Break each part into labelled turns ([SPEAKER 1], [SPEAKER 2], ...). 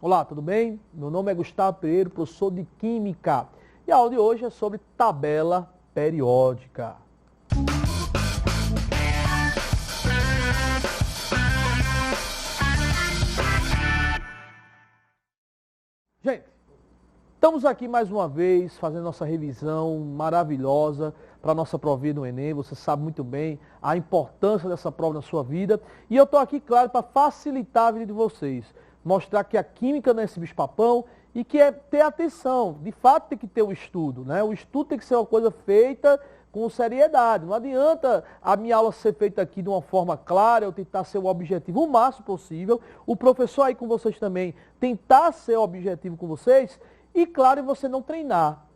[SPEAKER 1] Olá, tudo bem? Meu nome é Gustavo Pereira, professor de Química. E a aula de hoje é sobre tabela periódica. Gente, estamos aqui mais uma vez fazendo nossa revisão maravilhosa para a nossa provinha do Enem. Você sabe muito bem a importância dessa prova na sua vida. E eu estou aqui, claro, para facilitar a vida de vocês. Mostrar que a química não é esse bicho-papão e que é ter atenção. De fato, tem que ter o estudo, né? O estudo tem que ser uma coisa feita com seriedade. Não adianta a minha aula ser feita aqui de uma forma clara, eu tentar ser o objetivo o máximo possível. O professor aí com vocês também tentar ser objetivo com vocês. E, claro, você não treinar.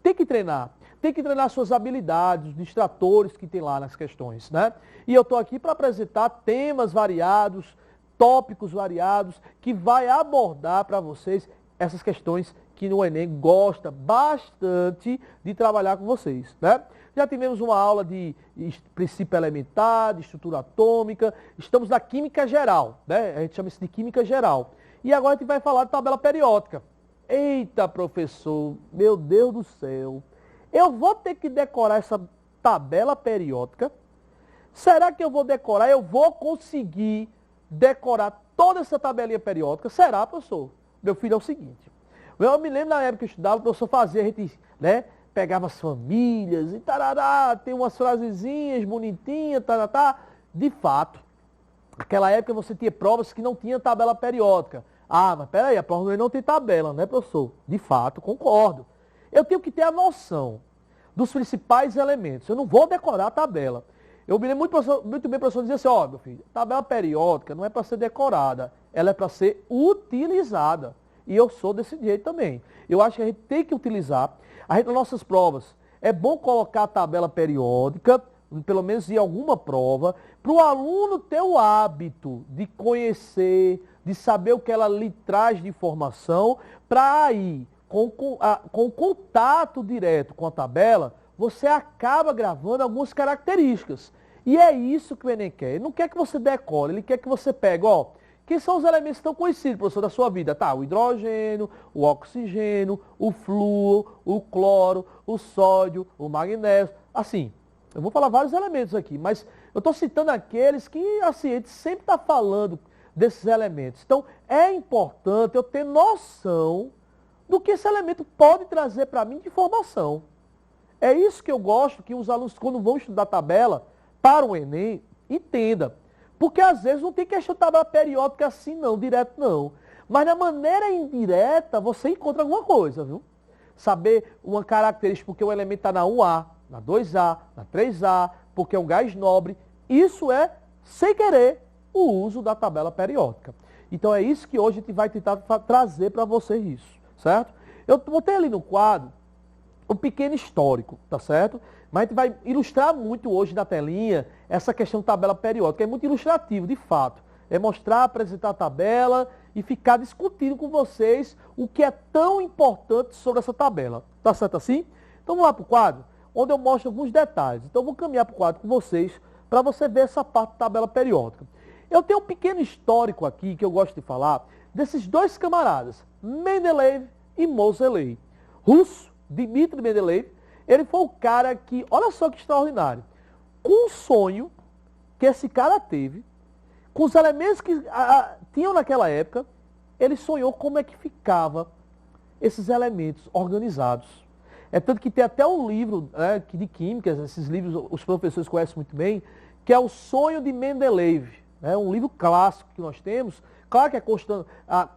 [SPEAKER 1] Tem que treinar. Tem que treinar suas habilidades, os distratores que tem lá nas questões, né? E eu estou aqui para apresentar temas variados, tópicos variados, que vai abordar para vocês essas questões que no Enem gosta bastante de trabalhar com vocês, né? Já tivemos uma aula de princípio elementar, de estrutura atômica, estamos na química geral, né? A gente chama isso de química geral. E agora a gente vai falar de tabela periódica. Eita, professor, meu Deus do céu, eu vou ter que decorar essa tabela periódica? Será que eu vou decorar? Eu vou conseguir decorar toda essa tabelinha periódica? Será, professor? Meu filho, é o seguinte, eu me lembro na época que eu estudava, o professor fazia, a gente, né, pegava as famílias e tarará, tem umas frasezinhas bonitinhas, tarará. De fato, naquela época você tinha provas que não tinha tabela periódica. Ah, mas peraí, a prova do Enem não tem tabela, né, professor? De fato, concordo. Eu tenho que ter a noção dos principais elementos. Eu não vou decorar a tabela. Eu me lembro muito bem, professor, dizer assim, ó, meu filho, tabela periódica não é para ser decorada, ela é para ser utilizada. E eu sou desse jeito também. Eu acho que a gente tem que utilizar. A gente, nas nossas provas, é bom colocar a tabela periódica, pelo menos em alguma prova, para o aluno ter o hábito de conhecer, de saber o que ela lhe traz de informação, para aí, com o contato direto com a tabela, você acaba gravando algumas características. E é isso que o Enem quer. Ele não quer que você decore, ele quer que você pegue, ó, quem são os elementos que estão conhecidos, professor, da sua vida? Tá, o hidrogênio, o oxigênio, o flúor, o cloro, o sódio, o magnésio. Assim, eu vou falar vários elementos aqui, mas eu estou citando aqueles que a ciência sempre está falando desses elementos. Então, é importante eu ter noção do que esse elemento pode trazer para mim de informação. É isso que eu gosto que os alunos, quando vão estudar tabela para o Enem, entendam. Porque às vezes não tem questão de tabela periódica assim não, direto não. Mas na maneira indireta você encontra alguma coisa, viu? Saber uma característica porque o elemento está na 1A, na 2A, na 3A, porque é um gás nobre. Isso é, sem querer, o uso da tabela periódica. Então é isso que hoje a gente vai tentar trazer para vocês isso, certo? Eu botei ali no quadro um pequeno histórico, tá certo? Mas a gente vai ilustrar muito hoje na telinha essa questão de tabela periódica. É muito ilustrativo, de fato. É mostrar, apresentar a tabela e ficar discutindo com vocês o que é tão importante sobre essa tabela. Tá certo assim? Então vamos lá para o quadro, onde eu mostro alguns detalhes. Então eu vou caminhar para o quadro com vocês para você ver essa parte da tabela periódica. Eu tenho um pequeno histórico aqui que eu gosto de falar desses dois camaradas, Mendeleev e Moseley. Russo, Dmitri Mendeleev, ele foi o cara que, olha só que extraordinário, com um sonho que esse cara teve, com os elementos que tinham naquela época, ele sonhou como é que ficava esses elementos organizados. É tanto que tem até um livro, né, de química, esses livros os professores conhecem muito bem, que é O Sonho de Mendeleev. É um livro clássico que nós temos, claro que é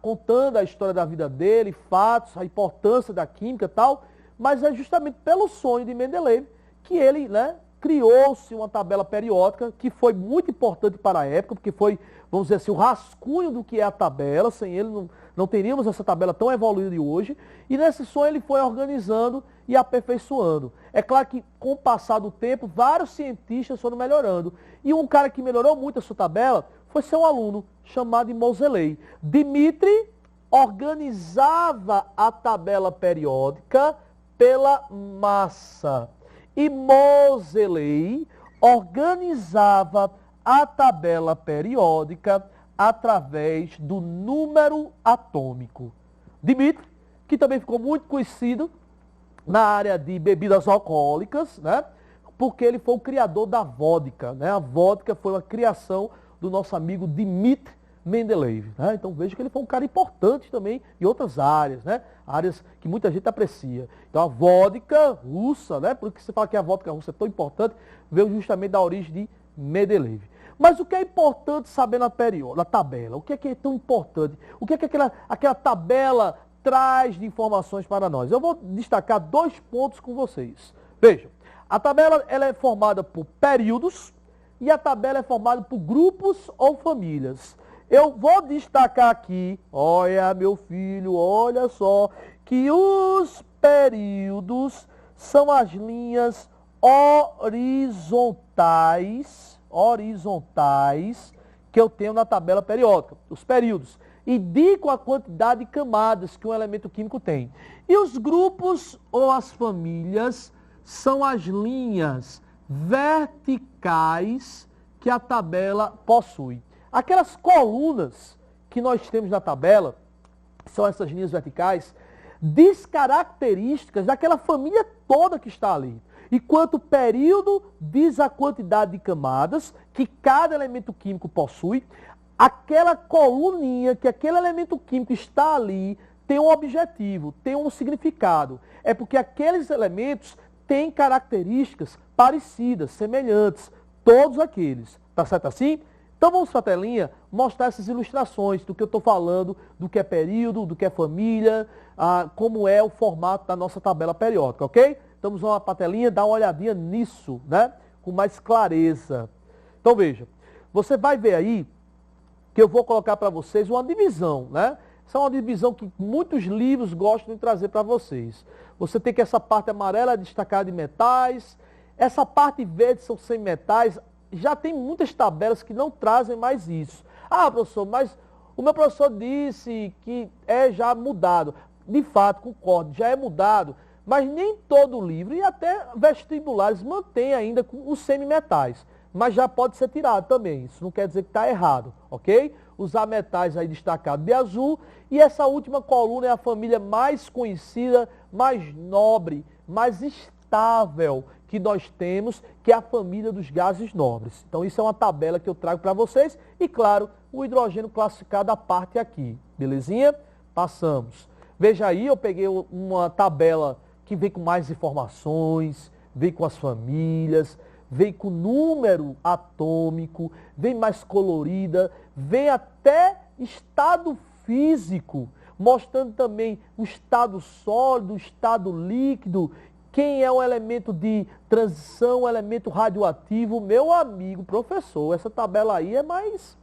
[SPEAKER 1] contando a história da vida dele, fatos, a importância da química e tal, mas é justamente pelo sonho de Mendeleev que ele, né, criou-se uma tabela periódica que foi muito importante para a época, porque foi, vamos dizer assim, o rascunho do que é a tabela. Sem ele não teríamos essa tabela tão evoluída de hoje. E nesse sonho ele foi organizando e aperfeiçoando. É claro que com o passar do tempo, vários cientistas foram melhorando. E um cara que melhorou muito essa tabela foi seu aluno, chamado de Moseley. Dmitri organizava a tabela periódica pela massa. E Moseley organizava a tabela periódica através do número atômico. Dmitri, que também ficou muito conhecido na área de bebidas alcoólicas, né? Porque ele foi o criador da vodka, né? A vodka foi uma criação do nosso amigo Dmitri Mendeleev, né? Então veja que ele foi um cara importante também em outras áreas, né? Áreas que muita gente aprecia. Então a vodka russa, né? Por que você fala que a vodka russa é tão importante, veio justamente da origem de Mendeleev. Mas o que é importante saber na tabela? O que é tão importante? O que é que aquela tabela traz de informações para nós? Eu vou destacar 2 pontos com vocês. Vejam, a tabela ela é formada por períodos e a tabela é formada por grupos ou famílias. Eu vou destacar aqui, olha meu filho, olha só, que os períodos são as linhas horizontais que eu tenho na tabela periódica, os períodos. Indicam a quantidade de camadas que um elemento químico tem. E os grupos ou as famílias são as linhas verticais que a tabela possui. Aquelas colunas que nós temos na tabela, são essas linhas verticais, diz características daquela família toda que está ali. Enquanto o período diz a quantidade de camadas que cada elemento químico possui, aquela coluninha que aquele elemento químico está ali tem um objetivo, tem um significado. É porque aqueles elementos têm características parecidas, semelhantes, todos aqueles. Tá certo assim? Então vamos para a telinha mostrar essas ilustrações do que eu estou falando, do que é período, do que é família, como é o formato da nossa tabela periódica, ok? Então vamos para a telinha dar uma olhadinha nisso, né? Com mais clareza. Então veja, você vai ver aí que eu vou colocar para vocês uma divisão, né? Essa é uma divisão que muitos livros gostam de trazer para vocês. Você tem que essa parte amarela destacada de metais, essa parte verde são semimetais. Já tem muitas tabelas que não trazem mais isso. Ah, professor, mas o meu professor disse que é já mudado. De fato, concordo, já é mudado, mas nem todo livro e até vestibulares mantém ainda com os semimetais. Mas já pode ser tirado também. Isso não quer dizer que está errado, ok? Usar metais aí destacados de azul. E essa última coluna é a família mais conhecida, mais nobre, mais estável que nós temos, que é a família dos gases nobres. Então isso é uma tabela que eu trago para vocês. E claro, o hidrogênio classificado à parte aqui. Belezinha? Passamos. Veja aí, eu peguei uma tabela que vem com mais informações, vem com as famílias, vem com número atômico, vem mais colorida, vem até estado físico, mostrando também o estado sólido, o estado líquido, quem é o elemento de transição, o elemento radioativo. Meu amigo professor, essa tabela aí é mais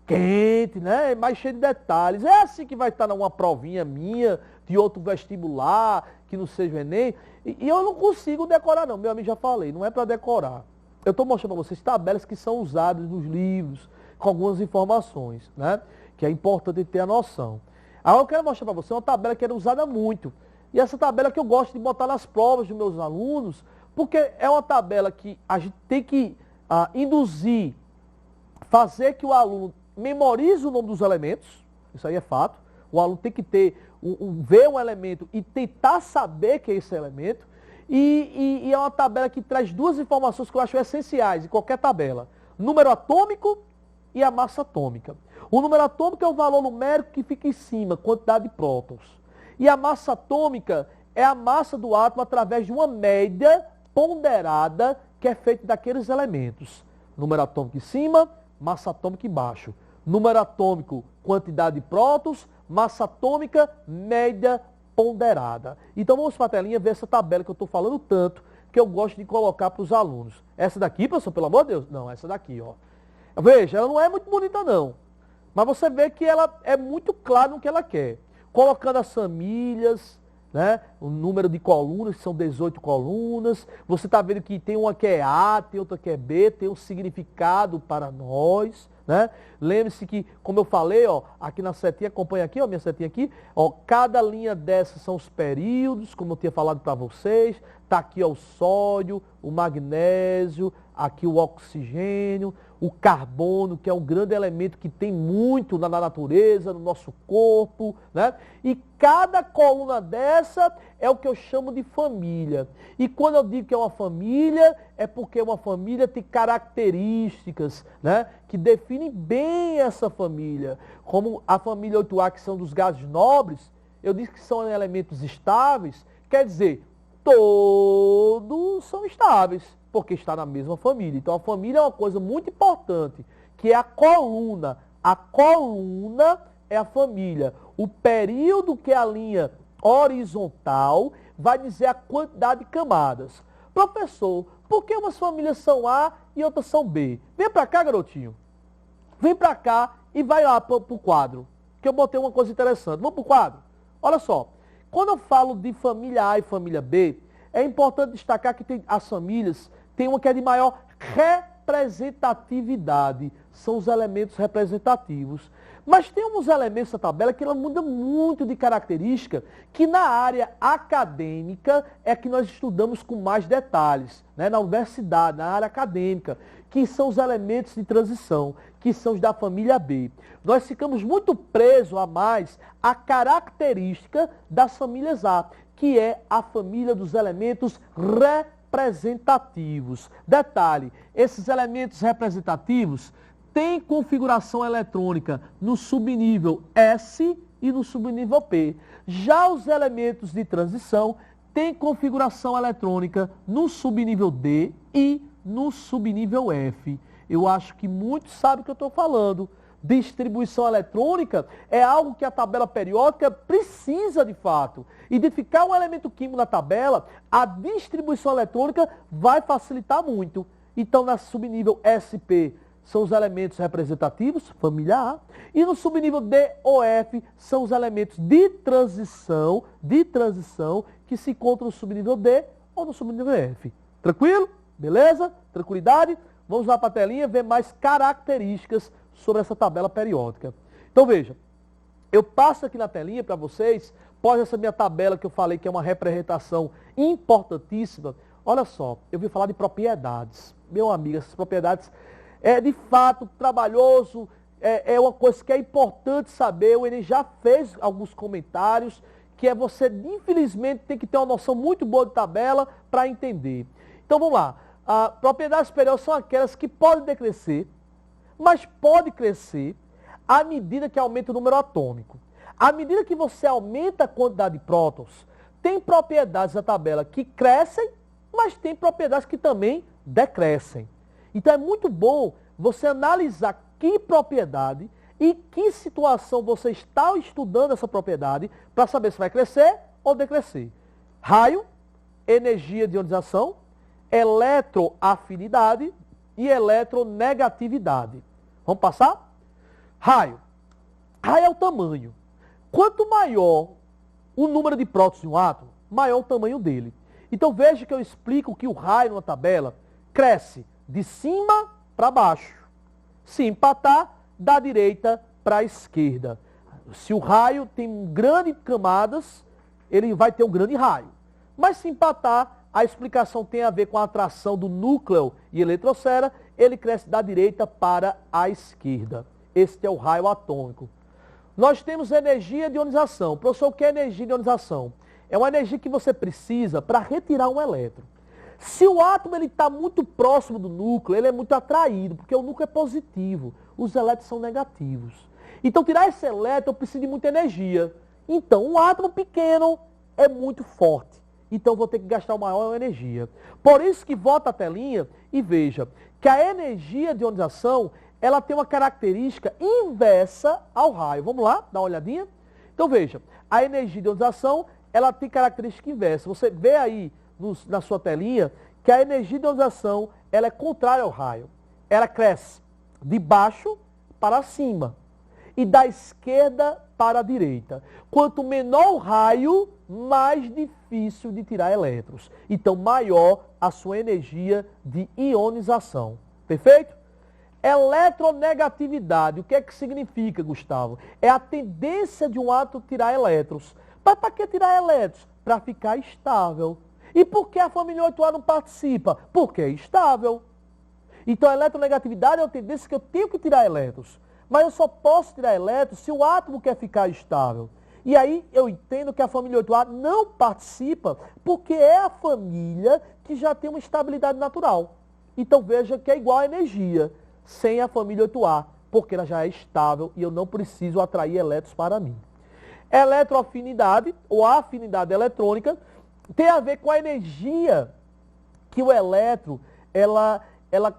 [SPEAKER 1] quente, né? É mais cheia de detalhes. É assim que vai estar numa provinha minha, de outro vestibular, que não seja o Enem. E eu não consigo decorar não, meu amigo, já falei, não é para decorar. Eu estou mostrando para vocês tabelas que são usadas nos livros, com algumas informações, né? Que é importante ter a noção. Agora eu quero mostrar para você uma tabela que era usada muito. E essa tabela que eu gosto de botar nas provas dos meus alunos, porque é uma tabela que a gente tem que induzir, fazer que o aluno memorize o nome dos elementos, isso aí é fato. O aluno tem que ver um elemento e tentar saber que é esse elemento. E é uma tabela que traz 2 informações que eu acho essenciais em qualquer tabela. Número atômico e a massa atômica. O número atômico é o valor numérico que fica em cima, quantidade de prótons. E a massa atômica é a massa do átomo através de uma média ponderada que é feita daqueles elementos. Número atômico em cima, massa atômica embaixo. Número atômico, quantidade de prótons, massa atômica, média ponderada. Então vamos para a telinha ver essa tabela que eu estou falando tanto, que eu gosto de colocar para os alunos. Essa daqui, professor, pelo amor de Deus? Não, essa daqui, ó. Veja, ela não é muito bonita não, mas você vê que ela é muito clara no que ela quer. Colocando as famílias, né? O número de colunas, que são 18 colunas. Você está vendo que tem uma que é A, tem outra que é B, tem um significado para nós, né? Lembre-se que, como eu falei, ó, aqui na setinha, acompanha aqui, ó, minha setinha aqui, ó, cada linha dessas são os períodos, como eu tinha falado para vocês. Está aqui ó, o sódio, o magnésio, aqui o oxigênio, o carbono, que é um grande elemento que tem muito na natureza, no nosso corpo, né? E cada coluna dessa é o que eu chamo de família. E quando eu digo que é uma família, é porque uma família tem características, né, que definem bem essa família. Como a família 8A, que são dos gases nobres, eu disse que são elementos estáveis, quer dizer, todos são estáveis, porque está na mesma família. Então a família é uma coisa muito importante, que é a coluna. A coluna é a família. O período que é a linha horizontal vai dizer a quantidade de camadas. Professor, por que umas famílias são A e outras são B? Vem para cá, garotinho. Vem para cá e vai lá para o quadro, que eu botei uma coisa interessante. Vamos para o quadro? Olha só. Quando eu falo de família A e família B, é importante destacar que as famílias têm uma que é de maior representatividade. São os elementos representativos. Mas tem uns elementos da tabela que ela muda muito de característica, que na área acadêmica é que nós estudamos com mais detalhes, né? Na universidade, na área acadêmica, que são os elementos de transição, que são os da família B. Nós ficamos muito presos a mais a característica das famílias A, que é a família dos elementos representativos. Detalhe, esses elementos representativos têm configuração eletrônica no subnível S e no subnível P. Já os elementos de transição têm configuração eletrônica no subnível D e no subnível F. Eu acho que muitos sabem o que eu estou falando. Distribuição eletrônica é algo que a tabela periódica precisa de fato. Identificar um elemento químico na tabela, a distribuição eletrônica vai facilitar muito. Então, na subnível SP são os elementos representativos, família A, e no subnível D ou F são os elementos de transição que se encontram no subnível D ou no subnível F. Tranquilo? Beleza? Tranquilidade? Vamos lá para a telinha ver mais características sobre essa tabela periódica. Então veja, eu passo aqui na telinha para vocês, após essa minha tabela que eu falei que é uma representação importantíssima. Olha só, eu vim falar de propriedades. Meu amigo, essas propriedades é de fato trabalhoso, é uma coisa que é importante saber. O Enem já fez alguns comentários, que é você, infelizmente, tem que ter uma noção muito boa de tabela para entender. Então vamos lá. Propriedades periódicas são aquelas que podem decrescer, mas pode crescer à medida que aumenta o número atômico. À medida que você aumenta a quantidade de prótons, tem propriedades da tabela que crescem, mas tem propriedades que também decrescem. Então é muito bom você analisar que propriedade e que situação você está estudando essa propriedade para saber se vai crescer ou decrescer. Raio, energia de ionização, eletroafinidade e eletronegatividade. Vamos passar? Raio. Raio é o tamanho. Quanto maior o número de prótons de um átomo, maior o tamanho dele. Então veja que eu explico que o raio na tabela cresce de cima para baixo. Se empatar, da direita para a esquerda. Se o raio tem grandes camadas, ele vai ter um grande raio. Mas se empatar, a explicação tem a ver com a atração do núcleo e eletrosfera, ele cresce da direita para a esquerda. Este é o raio atômico. Nós temos energia de ionização. Professor, o que é energia de ionização? É uma energia que você precisa para retirar um elétron. Se o átomo está muito próximo do núcleo, ele é muito atraído, porque o núcleo é positivo, os elétrons são negativos. Então, tirar esse elétron precisa de muita energia. Então, um átomo pequeno é muito forte. Então, vou ter que gastar uma maior energia. Por isso que volta a telinha e veja que a energia de ionização, ela tem uma característica inversa ao raio. Vamos lá, dar uma olhadinha? Então, veja, a energia de ionização, ela tem característica inversa. Você vê aí na sua telinha que a energia de ionização, ela é contrária ao raio. Ela cresce de baixo para cima e da esquerda para a direita. Quanto menor o raio, mais difícil de tirar elétrons. Então, maior a sua energia de ionização. Perfeito? Eletronegatividade. O que é que significa, Gustavo? É a tendência de um átomo tirar elétrons. Mas para que tirar elétrons? Para ficar estável. E por que a família 8A não participa? Porque é estável. Então a eletronegatividade é uma tendência que eu tenho que tirar elétrons. Mas eu só posso tirar elétrons se o átomo quer ficar estável. E aí eu entendo que a família 8A não participa porque é a família que já tem uma estabilidade natural. Então veja que é igual a energia sem a família 8A, porque ela já é estável e eu não preciso atrair elétrons para mim. Eletroafinidade ou afinidade eletrônica tem a ver com a energia que o elétron, ela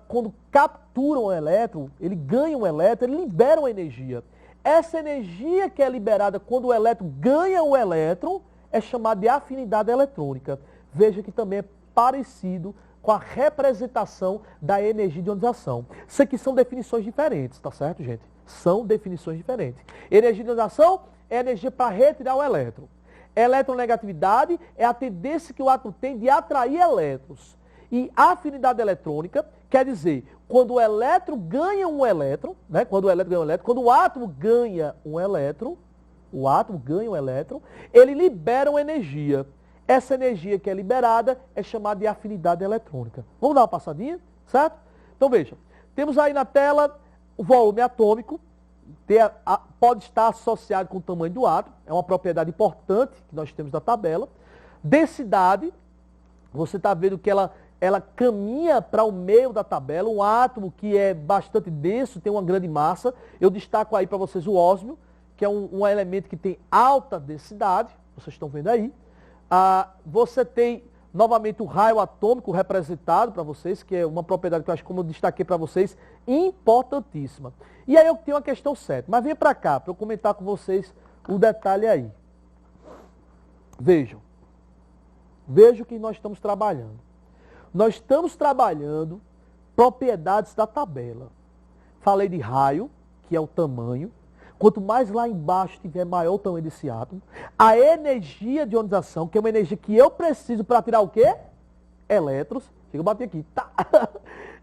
[SPEAKER 1] quando captura um elétron, ele ganha um elétron, ele libera uma energia. Essa energia que é liberada quando o elétron ganha o elétron é chamada de afinidade eletrônica. Veja que também é parecido com a representação da energia de ionização. Isso aqui são definições diferentes, tá certo, gente? São definições diferentes. Energia de ionização é energia para retirar o elétron. Eletronegatividade é a tendência que o átomo tem de atrair elétrons. E afinidade eletrônica quer dizer, quando o elétron ganha um elétron, né? Quando o elétron ganha um elétron, quando o átomo ganha um elétron, ele libera uma energia. Essa energia que é liberada é chamada de afinidade eletrônica. Vamos dar uma passadinha, certo? Então veja, temos aí na tela o volume atômico, pode estar associado com o tamanho do átomo, é uma propriedade importante que nós temos na tabela. Densidade, você está vendo que ela caminha para o meio da tabela, um átomo que é bastante denso, tem uma grande massa. Eu destaco aí para vocês o ósmio, que é um elemento que tem alta densidade, vocês estão vendo aí. Você tem, novamente, o raio atômico representado para vocês, que é uma propriedade que eu acho, como eu destaquei para vocês, importantíssima. E aí eu tenho uma questão 7, mas vem para cá, para eu comentar com vocês o detalhe aí. Vejam o que nós estamos trabalhando. Nós estamos trabalhando propriedades da tabela. Falei de raio, que é o tamanho. Quanto mais lá embaixo tiver, maior o tamanho desse átomo. A energia de ionização, que é uma energia que eu preciso para tirar o quê? Elétrons. Chega eu bater aqui. Tá.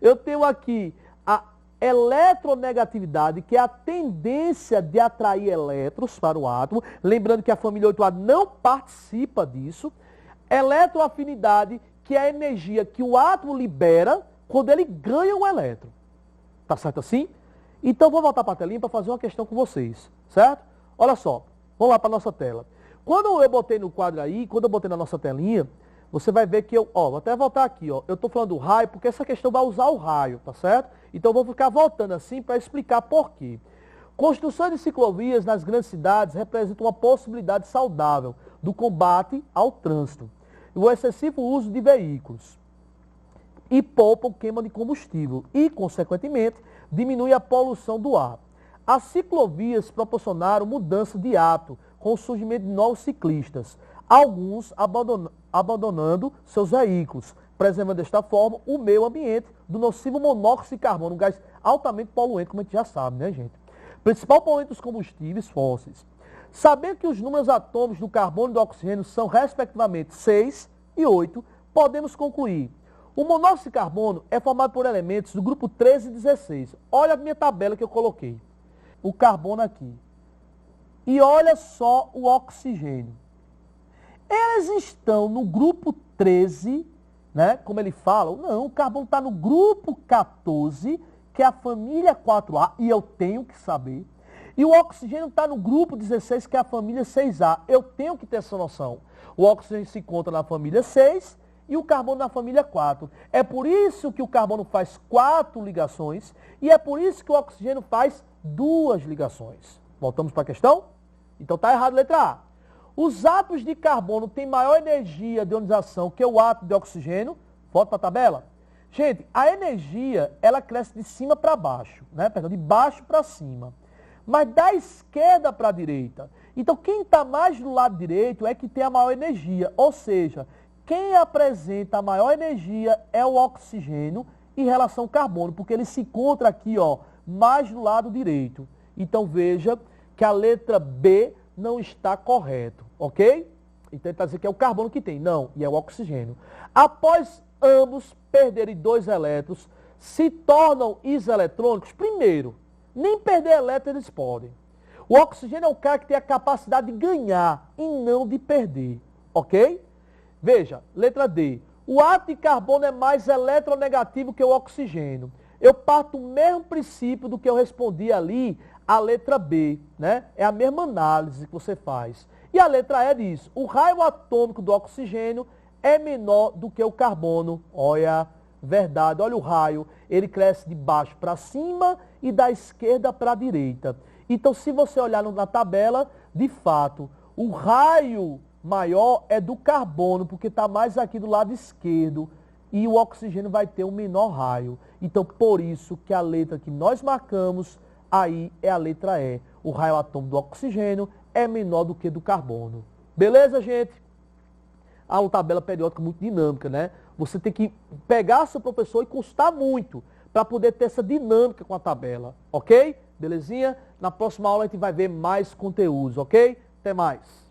[SPEAKER 1] Eu tenho aqui a eletronegatividade, que é a tendência de atrair elétrons para o átomo. Lembrando que a família 8A não participa disso. Eletroafinidade, que é a energia que o átomo libera quando ele ganha um elétron. Tá certo assim? Então, vou voltar para a telinha para fazer uma questão com vocês, certo? Olha só, vamos lá para a nossa tela. Quando eu botei no quadro aí, quando eu botei na nossa telinha, você vai ver que vou até voltar aqui, eu estou falando do raio, porque essa questão vai usar o raio, tá certo? Então, eu vou ficar voltando assim para explicar por quê. Construção de ciclovias nas grandes cidades representa uma possibilidade saudável do combate ao trânsito. O excessivo uso de veículos e poupa o queima de combustível e, consequentemente, diminui a poluição do ar. As ciclovias proporcionaram mudança de hábito com o surgimento de novos ciclistas, alguns abandonando seus veículos, preservando desta forma o meio ambiente do nocivo monóxido de carbono, um gás altamente poluente, como a gente já sabe, né, gente? Principal poluente dos combustíveis fósseis. Sabendo que os números atômicos do carbono e do oxigênio são, respectivamente, 6 e 8, podemos concluir. O monóxido de carbono é formado por elementos do grupo 13 e 16. Olha a minha tabela que eu coloquei. O carbono aqui. E olha só o oxigênio. Eles estão no grupo 13, né? Como ele fala. Não, o carbono está no grupo 14, que é a família 4A, e eu tenho que saber. E o oxigênio está no grupo 16, que é a família 6A. Eu tenho que ter essa noção. O oxigênio se encontra na família 6 e o carbono na família 4. É por isso que o carbono faz 4 ligações e é por isso que o oxigênio faz 2 ligações. Voltamos para a questão? Então está errado, letra A. Os átomos de carbono têm maior energia de ionização que o átomo de oxigênio. Volta para a tabela. Gente, a energia, ela cresce de cima para baixo, né? Perdão, de baixo para cima. Mas da esquerda para a direita. Então, quem está mais do lado direito é que tem a maior energia. Ou seja, quem apresenta a maior energia é o oxigênio em relação ao carbono, porque ele se encontra aqui, mais do lado direito. Então, veja que a letra B não está correta, ok? Então, ele está dizendo que é o carbono que tem. Não, e é o oxigênio. Após ambos perderem 2 elétrons, se tornam iseletrônicos, primeiro, nem perder elétrons eles podem. O oxigênio é o cara que tem a capacidade de ganhar e não de perder, ok? Veja, letra D. O átomo de carbono é mais eletronegativo que o oxigênio. Eu parto do mesmo princípio do que eu respondi ali, a letra B, né? É a mesma análise que você faz. E a letra E diz, o raio atômico do oxigênio é menor do que o carbono. Olha, verdade, olha o raio, ele cresce de baixo para cima e da esquerda para a direita. Então, se você olhar na tabela, de fato, o raio maior é do carbono, porque está mais aqui do lado esquerdo, e o oxigênio vai ter um menor raio. Então, por isso que a letra que nós marcamos aí é a letra E. O raio atômico do oxigênio é menor do que do carbono. Beleza, gente? Há uma tabela periódica muito dinâmica, né? Você tem que pegar seu professor e consultar muito para poder ter essa dinâmica com a tabela, ok? Belezinha? Na próxima aula a gente vai ver mais conteúdos, ok? Até mais.